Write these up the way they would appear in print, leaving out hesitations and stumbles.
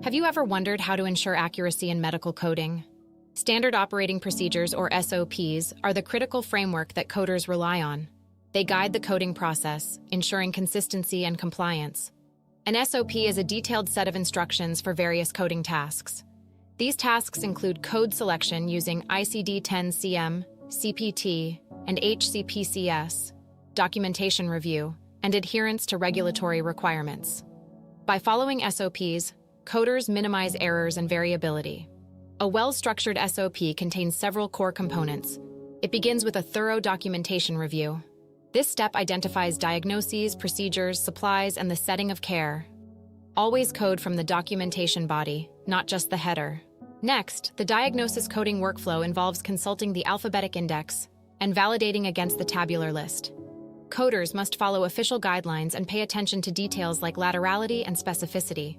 Have you ever wondered how to ensure accuracy in medical coding? Standard operating procedures, or SOPs, are the critical framework that coders rely on. They guide the coding process, ensuring consistency and compliance. An SOP is a detailed set of instructions for various coding tasks. These tasks include code selection using ICD-10-CM, CPT, and HCPCS, documentation review, and adherence to regulatory requirements. By following SOPs, coders minimize errors and variability. A well-structured SOP contains several core components. It begins with a thorough documentation review. This step identifies diagnoses, procedures, supplies, and the setting of care. Always code from the documentation body, not just the header. Next, the diagnosis coding workflow involves consulting the alphabetic index and validating against the tabular list. Coders must follow official guidelines and pay attention to details like laterality and specificity.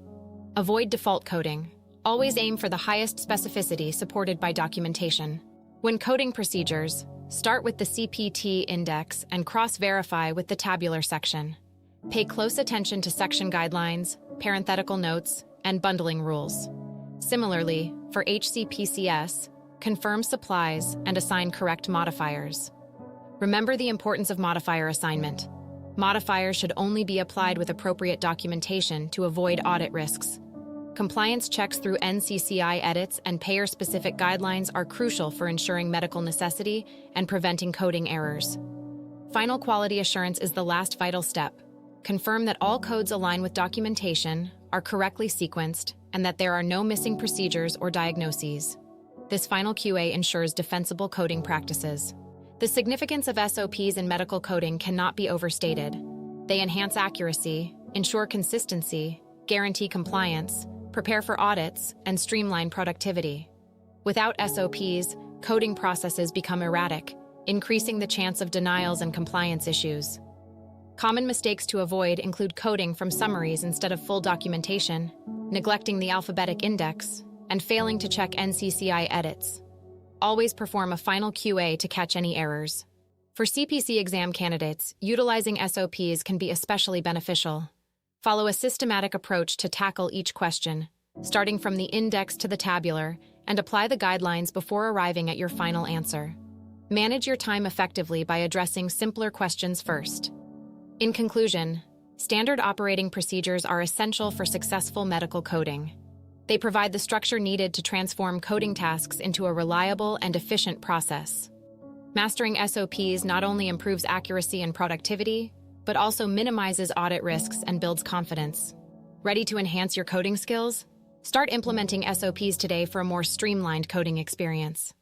Avoid default coding. Always aim for the highest specificity supported by documentation. When coding procedures, start with the CPT index and cross-verify with the tabular section. Pay close attention to section guidelines, parenthetical notes, and bundling rules. Similarly, for HCPCS, confirm supplies and assign correct modifiers. Remember the importance of modifier assignment. Modifiers should only be applied with appropriate documentation to avoid audit risks. Compliance checks through NCCI edits and payer-specific guidelines are crucial for ensuring medical necessity and preventing coding errors. Final quality assurance is the last vital step. Confirm that all codes align with documentation, are correctly sequenced, and that there are no missing procedures or diagnoses. This final QA ensures defensible coding practices. The significance of SOPs in medical coding cannot be overstated. They enhance accuracy, ensure consistency, guarantee compliance, prepare for audits, and streamline productivity. Without SOPs, coding processes become erratic, increasing the chance of denials and compliance issues. Common mistakes to avoid include coding from summaries instead of full documentation, neglecting the alphabetic index, and failing to check NCCI edits. Always perform a final QA to catch any errors. For CPC exam candidates, utilizing SOPs can be especially beneficial. Follow a systematic approach to tackle each question, starting from the index to the tabular, and apply the guidelines before arriving at your final answer. Manage your time effectively by addressing simpler questions first. In conclusion, standard operating procedures are essential for successful medical coding. They provide the structure needed to transform coding tasks into a reliable and efficient process. Mastering SOPs not only improves accuracy and productivity, but also minimizes audit risks and builds confidence. Ready to enhance your coding skills? Start implementing SOPs today for a more streamlined coding experience.